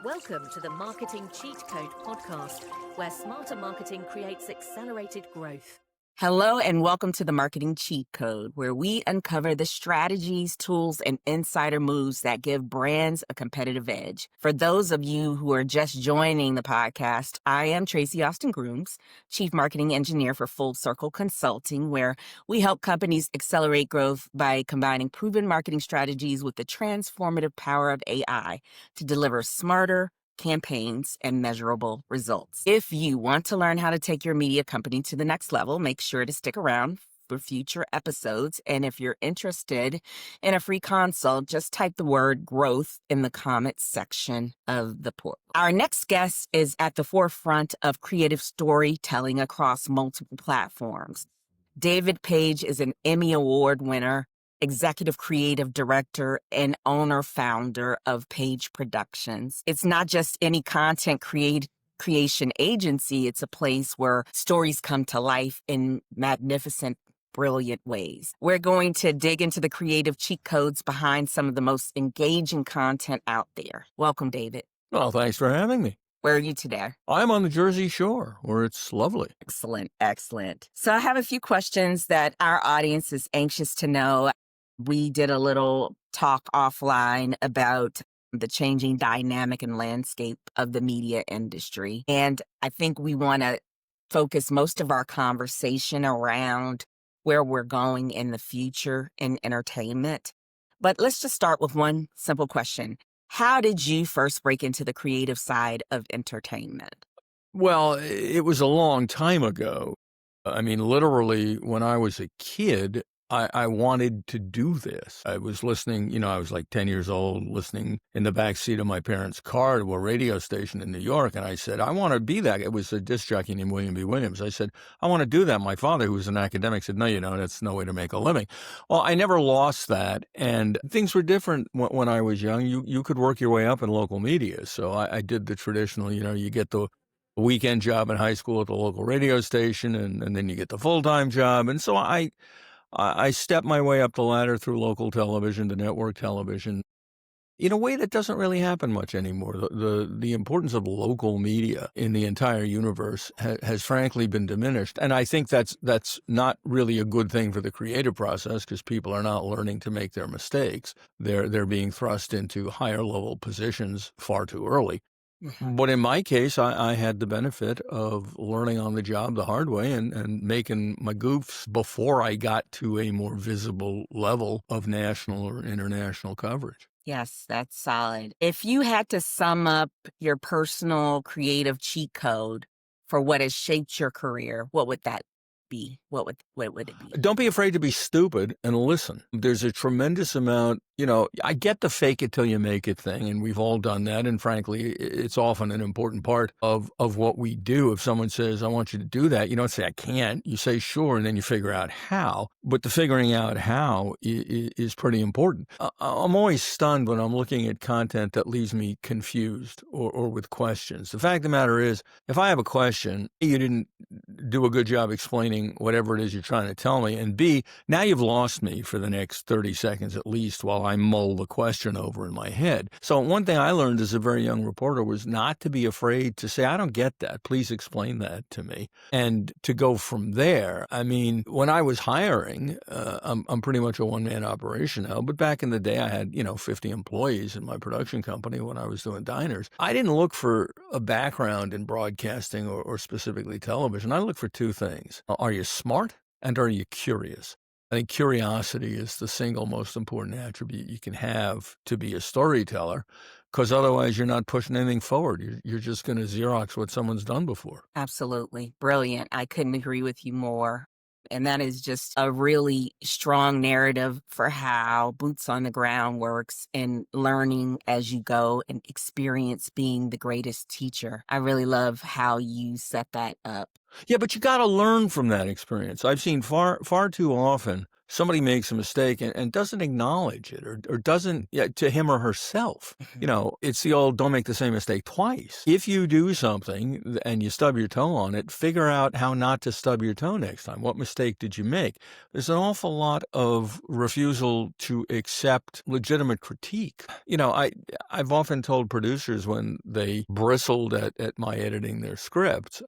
Welcome to the Marketing Cheat Code podcast, where smarter marketing creates accelerated growth. Hello, and welcome to the Marketing Cheat Code, where we uncover the strategies, tools, and insider moves that give brands a competitive edge. For those of you who are just joining the podcast, I am Tracey Grooms, Chief Marketing Engineer for Full Circle Consulting, where we help companies accelerate growth by combining proven marketing strategies with the transformative power of AI to deliver smarter campaigns and measurable results. If you want to learn how to take your media company to the next level, make sure to stick around for future episodes. And if you're interested in a free consult, just type the word growth in the comments section of the portal. Our next guest is at the forefront of creative storytelling across multiple platforms. David Page is an Emmy Award winner, executive creative director, and owner-founder of Page Productions. It's not just any content creation agency. It's a place where stories come to life in magnificent, brilliant ways. We're going to dig into the creative cheat codes behind some of the most engaging content out there. Welcome, David. Well, thanks for having me. Where are you today? I'm on the Jersey Shore, where it's lovely. Excellent, excellent. So I have a few questions that our audience is anxious to know. We did a little talk offline about the changing dynamic and landscape of the media industry. And I think we want to focus most of our conversation around where we're going in the future in entertainment. But let's just start with one simple question. How did you first break into the creative side of entertainment? Well, it was a long time ago. I mean, literally, when I was a kid, I wanted to do this. I was listening, I was like 10 years old, listening in the backseat of my parents' car to a radio station in New York. And I said, I want to be that. It was a disc jockey named William B. Williams. I said, I want to do that. My father, who was an academic, said, no, that's no way to make a living. Well, I never lost that. And things were different when I was young. You could work your way up in local media. So I did the traditional, you get the weekend job in high school at the local radio station, and then you get the full-time job. And so I stepped my way up the ladder through local television to network television in a way that doesn't really happen much anymore. The importance of local media in the entire universe has frankly been diminished. And I think that's not really a good thing for the creative process, because people are not learning to make their mistakes. They're being thrust into higher level positions far too early. But in my case, I had the benefit of learning on the job the hard way and making my goofs before I got to a more visible level of national or international coverage. Yes, that's solid. If you had to sum up your personal creative cheat code for what has shaped your career, what would that be? What would it be? Don't be afraid to be stupid and listen. There's a tremendous amount, I get the fake it till you make it thing, and we've all done that. And frankly, it's often an important part of what we do. If someone says, I want you to do that, you don't say, I can't. You say, sure, and then you figure out how. But the figuring out how is pretty important. I'm always stunned when I'm looking at content that leaves me confused or with questions. The fact of the matter is, if I have a question, you didn't do a good job explaining whatever it is you're trying to tell me, and B, now you've lost me for the next 30 seconds at least while I mull the question over in my head. So one thing I learned as a very young reporter was not to be afraid to say, I don't get that. Please explain that to me. And to go from there. I mean, when I was hiring, I'm pretty much a one-man operation now, but back in the day I had, 50 employees in my production company when I was doing diners. I didn't look for a background in broadcasting or specifically television. I looked for two things. Are you smart and are you curious? I think curiosity is the single most important attribute you can have to be a storyteller, because otherwise you're not pushing anything forward. You're just going to Xerox what someone's done before. Absolutely. Brilliant. I couldn't agree with you more. And that is just a really strong narrative for how boots on the ground works and learning as you go and experience being the greatest teacher. I really love how you set that up. Yeah, but you got to learn from that experience. I've seen far too often somebody makes a mistake and doesn't acknowledge it or doesn't, to him or herself. It's the old don't make the same mistake twice. If you do something and you stub your toe on it, figure out how not to stub your toe next time. What mistake did you make? There's an awful lot of refusal to accept legitimate critique. I've often told producers when they bristled at my editing their scripts,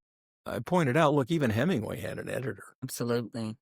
I pointed out, look, even Hemingway had an editor. Absolutely.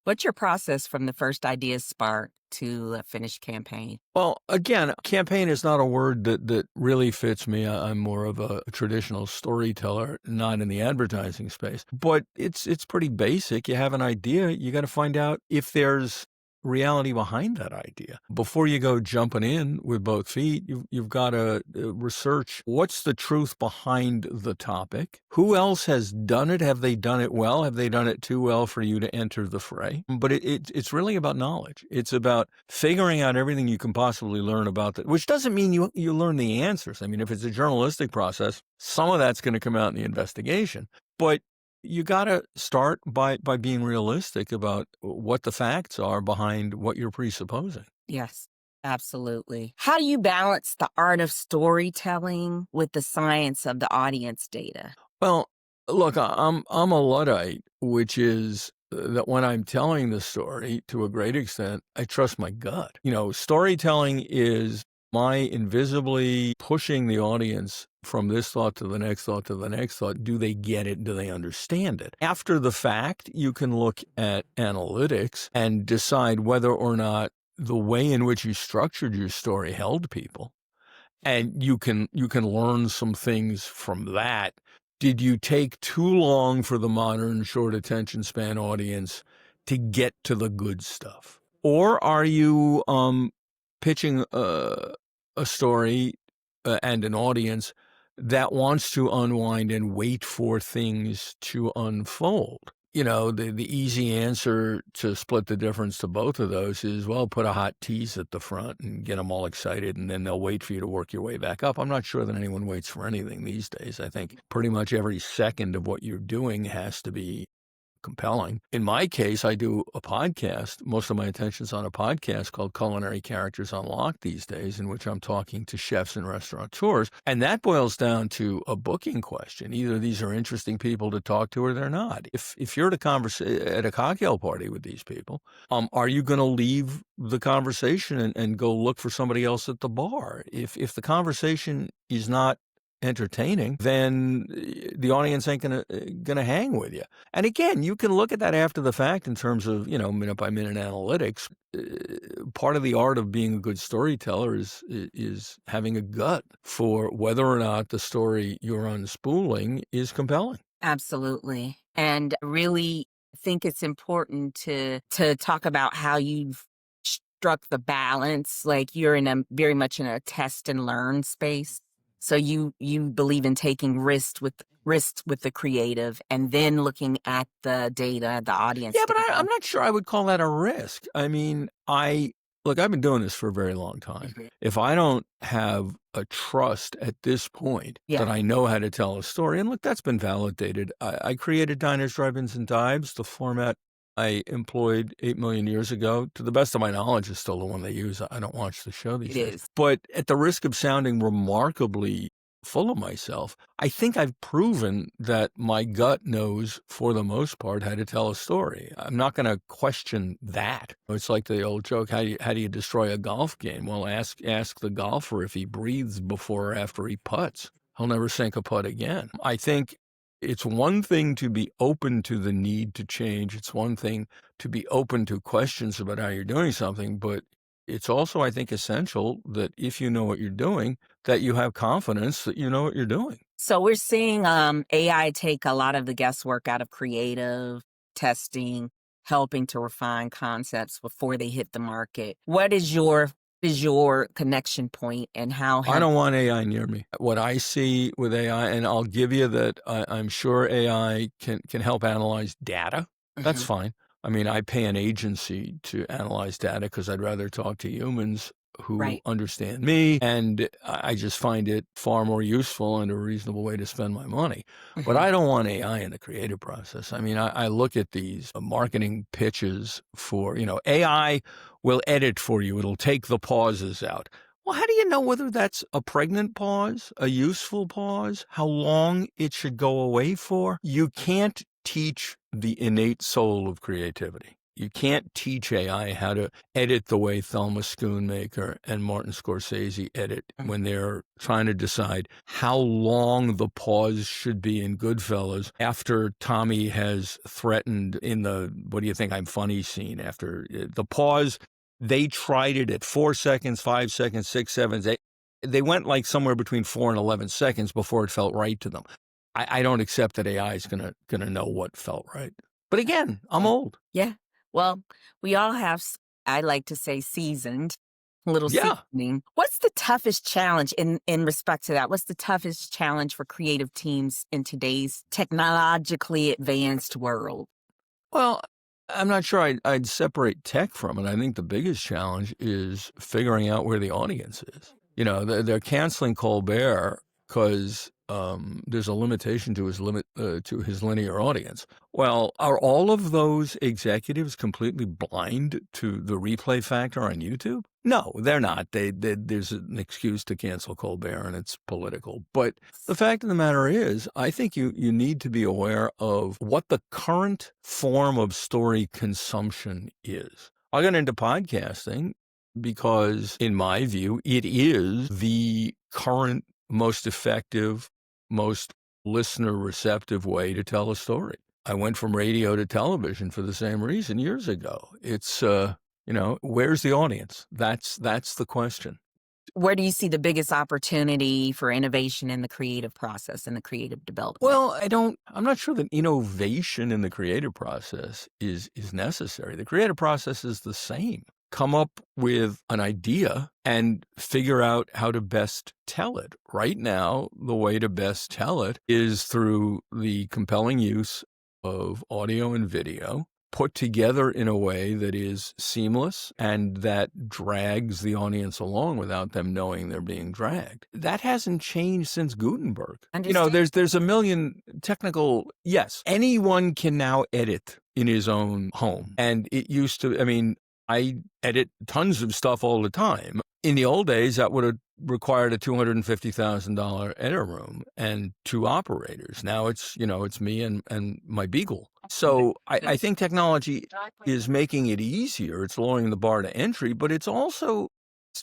What's your process from the first idea spark to a finished campaign? Well, again, campaign is not a word that really fits me. I'm more of a traditional storyteller, not in the advertising space. But it's pretty basic. You have an idea. You got to find out if there's reality behind that idea. Before you go jumping in with both feet, you've got to research what's the truth behind the topic. Who else has done it? Have they done it well? Have they done it too well for you to enter the fray? But it's really about knowledge. It's about figuring out everything you can possibly learn about that, which doesn't mean you learn the answers. I mean, if it's a journalistic process, some of that's going to come out in the investigation. But you got to start by being realistic about what the facts are behind what you're presupposing. Yes, absolutely. How do you balance the art of storytelling with the science of the audience data? Well, look, I'm a Luddite, which is that when I'm telling the story to a great extent, I trust my gut. Storytelling is my invisibly pushing the audience from this thought to the next thought to the next thought. Do they get it? Do they understand it? After the fact, you can look at analytics and decide whether or not the way in which you structured your story held people. And you can learn some things from that. Did you take too long for the modern short attention span audience to get to the good stuff? Or are you pitching a story and an audience that wants to unwind and wait for things to unfold? The easy answer to split the difference to both of those is, well, put a hot tease at the front and get them all excited, and then they'll wait for you to work your way back up. I'm not sure that anyone waits for anything these days. I think pretty much every second of what you're doing has to be compelling. In my case, I do a podcast. Most of my attention's on a podcast called Culinary Characters Unlocked these days, in which I'm talking to chefs and restaurateurs. And that boils down to a booking question. Either these are interesting people to talk to or they're not. If you're at a cocktail party with these people, are you going to leave the conversation and go look for somebody else at the bar? If the conversation is not entertaining, then the audience ain't gonna hang with you. And again, you can look at that after the fact in terms of minute by minute analytics. Part of the art of being a good storyteller is having a gut for whether or not the story you're unspooling is compelling. Absolutely. And really think it's important to talk about how you've struck the balance. Like you're very much in a test and learn space. So you believe in taking risks with the creative and then looking at the data, the audience. Yeah, but data. I'm not sure I would call that a risk. I mean, I've been doing this for a very long time. Mhm. If I don't have a trust at this point that I know how to tell a story, and look, that's been validated. I created Diners, Drive-Ins, and Dives, the format I employed 8 million years ago. To the best of my knowledge, is still the one they use. I don't watch the show these days. But at the risk of sounding remarkably full of myself, I think I've proven that my gut knows, for the most part, how to tell a story. I'm not going to question that. It's like the old joke, how do you destroy a golf game? Well, ask the golfer if he breathes before or after he putts. He'll never sink a putt again. I think it's one thing to be open to the need to change. It's one thing to be open to questions about how you're doing something, but it's also, I think, essential that if you know what you're doing, that you have confidence that you know what you're doing. So we're seeing AI take a lot of the guesswork out of creative testing, helping to refine concepts before they hit the market. What is your connection point, and how? I don't want AI near me. What I see with AI, and I'll give you that I'm sure AI can help analyze data. That's fine. I mean, I pay an agency to analyze data because I'd rather talk to humans who Right. understand me, and I just find it far more useful and a reasonable way to spend my money. But I don't want AI in the creative process. I mean, I look at these marketing pitches for, AI will edit for you. It'll take the pauses out. Well, how do you know whether that's a pregnant pause, a useful pause, how long it should go away for? You can't teach the innate soul of creativity. You can't teach AI how to edit the way Thelma Schoonmaker and Martin Scorsese edit when they're trying to decide how long the pause should be in Goodfellas after Tommy has threatened in the "what do you think I'm funny" scene. After the pause, they tried it at 4 seconds, 5 seconds, 6, 7, 8. They went like somewhere between 4 and 11 seconds before it felt right to them. I don't accept that AI is gonna know what felt right. But again, I'm old. Yeah. Well, we all have, I like to say, seasoned, a little Yeah. seasoning. What's the toughest challenge in respect to that? What's the toughest challenge for creative teams in today's technologically advanced world? Well, I'm not sure I'd separate tech from it. I think the biggest challenge is figuring out where the audience is. They're canceling Colbert because there's a limitation to his linear audience. Well, are all of those executives completely blind to the replay factor on YouTube? No, they're not. There's an excuse to cancel Colbert, and it's political. But the fact of the matter is, I think you need to be aware of what the current form of story consumption is. I got into podcasting because, in my view, it is the current most effective, most listener receptive way to tell a story. I went from radio to television for the same reason years ago. It's, where's the audience? That's the question. Where do you see the biggest opportunity for innovation in the creative process and the creative development? Well, I'm not sure that innovation in the creative process is necessary. The creative process is the same. Come up with an idea and figure out how to best tell it. Right now, the way to best tell it is through the compelling use of audio and video put together in a way that is seamless and that drags the audience along without them knowing they're being dragged. That hasn't changed since Gutenberg. There's a million technical, yes, anyone can now edit in his own home. And it used to, I edit tons of stuff all the time. In the old days, that would have required a $250,000 editor room and 2 operators. Now it's me and my Beagle. So I think technology is making it easier. It's lowering the bar to entry, but it's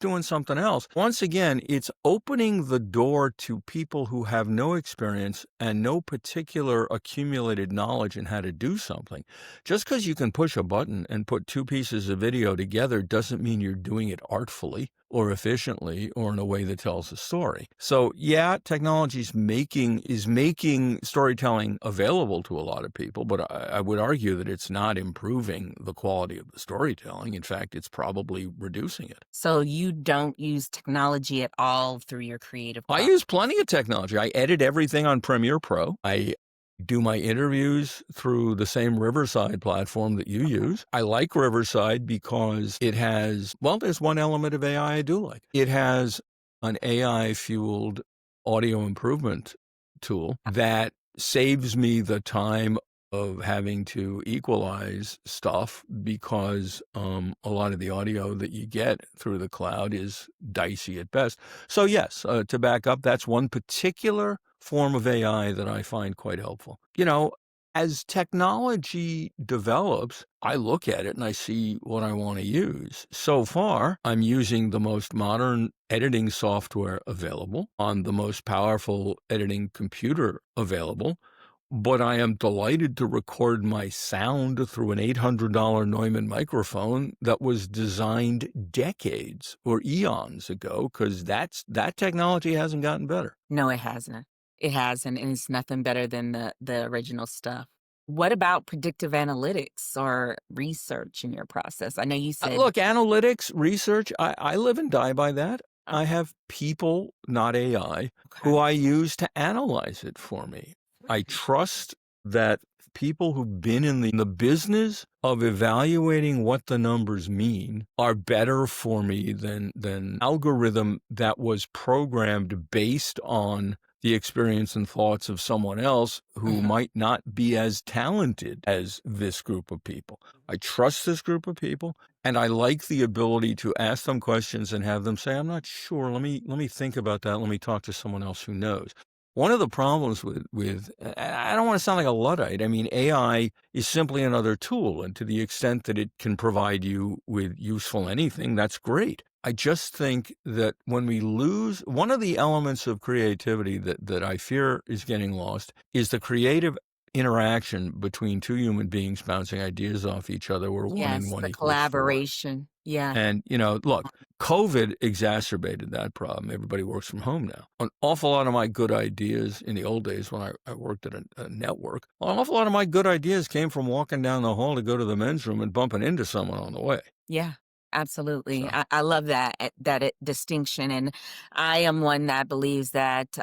doing something else. Once again, it's opening the door to people who have no experience and no particular accumulated knowledge in how to do something. Just because you can push a button and put 2 pieces of video together doesn't mean you're doing it artfully or efficiently or in a way that tells a story. So yeah, technology is making storytelling available to a lot of people, but I would argue that it's not improving the quality of the storytelling. In fact, it's probably reducing it. So you don't use technology at all through your creative process? I use plenty of technology. I edit everything on Premiere Pro. I do my interviews through the same Riverside platform that you use. I like Riverside because it has, there's one element of AI I do like. It has an AI-fueled audio improvement tool that saves me the time of having to equalize stuff because a lot of the audio that you get through the cloud is dicey at best. So yes, to back up, that's one particular form of AI that I find quite helpful. As technology develops, I look at it and I see what I want to use. So far, I'm using the most modern editing software available on the most powerful editing computer available. But I am delighted to record my sound through an $800 Neumann microphone that was designed decades or eons ago, because that technology hasn't gotten better. No, it hasn't. It hasn't, and it's nothing better than the original stuff. What about predictive analytics or research in your process? I know you said... Look, analytics, research, I live and die by that. I have people, not AI, who I use to analyze it for me. I trust that people who've been in the business of evaluating what the numbers mean are better for me than algorithm that was programmed based on the experience and thoughts of someone else who might not be as talented as this group of people. I trust this group of people, and I like the ability to ask them questions and have them say, I'm not sure. Let me think about that. Let me talk to someone else who knows. One of the problems with I don't want to sound like a Luddite. I mean, AI is simply another tool, and to the extent that it can provide you with useful anything, that's great. I just think that when we lose, one of the elements of creativity that I fear is getting lost is the creative interaction between two human beings bouncing ideas off each other where 1 and Yes, 1 the equals 4. collaboration. Yeah. And, look, COVID exacerbated that problem. Everybody works from home now. An awful lot of my good ideas in the old days when I worked at a network, an awful lot of my good ideas came from walking down the hall to go to the men's room and bumping into someone on the way. Yeah, absolutely. So, I love that distinction. And I am one that believes that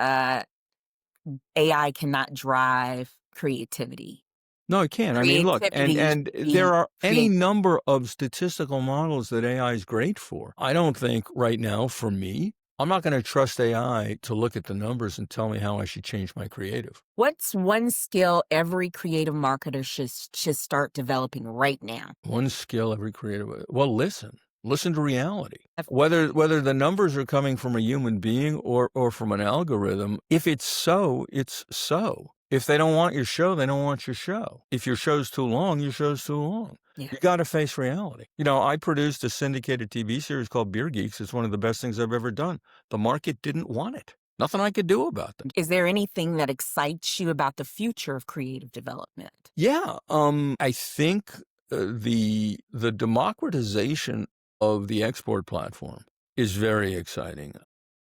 AI cannot drive creativity. no, it can't. I mean, look, and Creativity should there be are any creative. number of statistical models that AI is great for. I don't think right now, for me, I'm not going to trust AI to look at the numbers and tell me how I should change my creative. What's one skill every creative marketer should start developing right now? One skill every creative, well, listen to reality. Of- Whether the numbers are coming from a human being or from an algorithm, if it's so, it's so. If they don't want your show, they don't want your show. If your show's too long, your show's too long. Yeah. You got to face reality. I produced a syndicated TV series called Beer Geeks. It's one of the best things I've ever done. The market didn't want it. Nothing I could do about that. Is there anything that excites you about the future of creative development? Yeah, I think the democratization of the export platform is very exciting.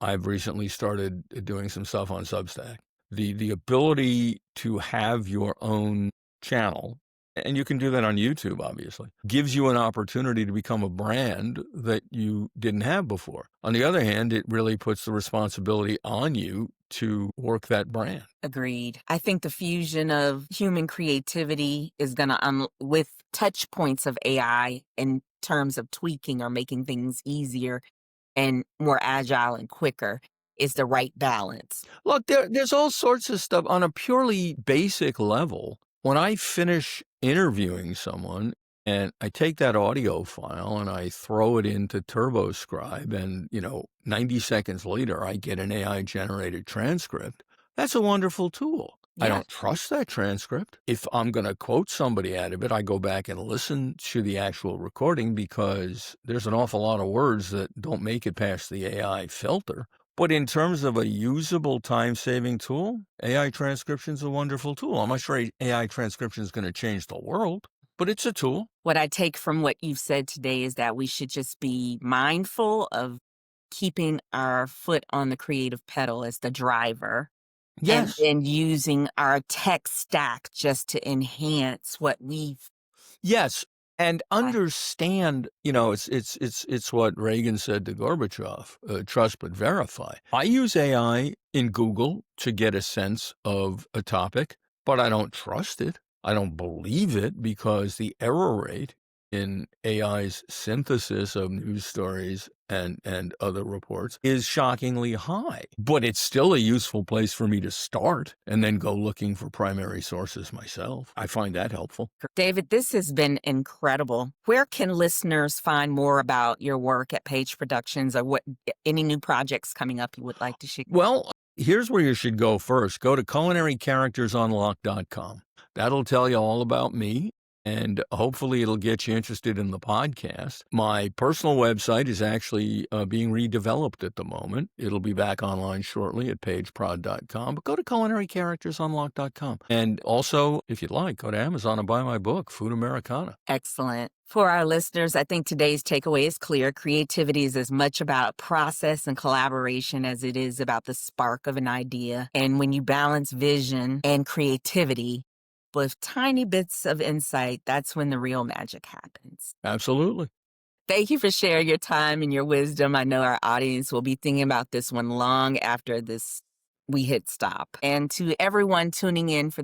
I've recently started doing some stuff on Substack. The ability to have your own channel, and you can do that on YouTube, obviously, gives you an opportunity to become a brand that you didn't have before. On the other hand, it really puts the responsibility on you to work that brand. Agreed. I think the fusion of human creativity is going to, with touch points of AI in terms of tweaking or making things easier and more agile and quicker, is the right balance. Look, there's all sorts of stuff on a purely basic level. When I finish interviewing someone and I take that audio file and I throw it into TurboScribe and, 90 seconds later I get an AI-generated transcript, that's a wonderful tool. I Yeah. don't trust that transcript. If I'm going to quote somebody out of it, I go back and listen to the actual recording because there's an awful lot of words that don't make it past the AI filter. But in terms of a usable time-saving tool, AI transcription is a wonderful tool. I'm not sure AI transcription is going to change the world, but it's a tool. What I take from what you've said today is that we should just be mindful of keeping our foot on the creative pedal as the driver. Yes. And using our tech stack just to enhance what we've. Yes. And understand, it's what Reagan said to Gorbachev, trust but verify. I use AI in Google to get a sense of a topic, but I don't trust it. I don't believe it because the error rate in AI's synthesis of news stories and other reports is shockingly high. But it's still a useful place for me to start and then go looking for primary sources myself. I find that helpful. David, this has been incredible. Where can listeners find more about your work at Page Productions or any new projects coming up you would like to share? Well, here's where you should go first. Go to culinarycharactersunlocked.com. That'll tell you all about me. And hopefully it'll get you interested in the podcast. My personal website is actually being redeveloped at the moment. It'll be back online shortly at pageprod.com. But go to culinarycharactersunlocked.com. And also, if you'd like, go to Amazon and buy my book, Food Americana. Excellent. For our listeners, I think today's takeaway is clear. Creativity is as much about process and collaboration as it is about the spark of an idea. And when you balance vision and creativity with tiny bits of insight, that's when the real magic happens. Absolutely. Thank you for sharing your time and your wisdom. I know our audience will be thinking about this one long after we hit stop. And to everyone tuning in for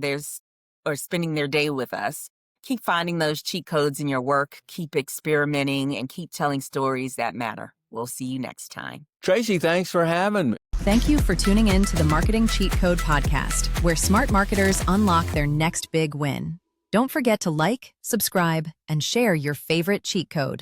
or spending their day with us. Keep finding those cheat codes in your work, keep experimenting, and keep telling stories that matter. We'll see you next time. Tracey, thanks for having me. Thank you for tuning in to the Marketing Cheat Code podcast, where smart marketers unlock their next big win. Don't forget to like, subscribe, and share your favorite cheat code.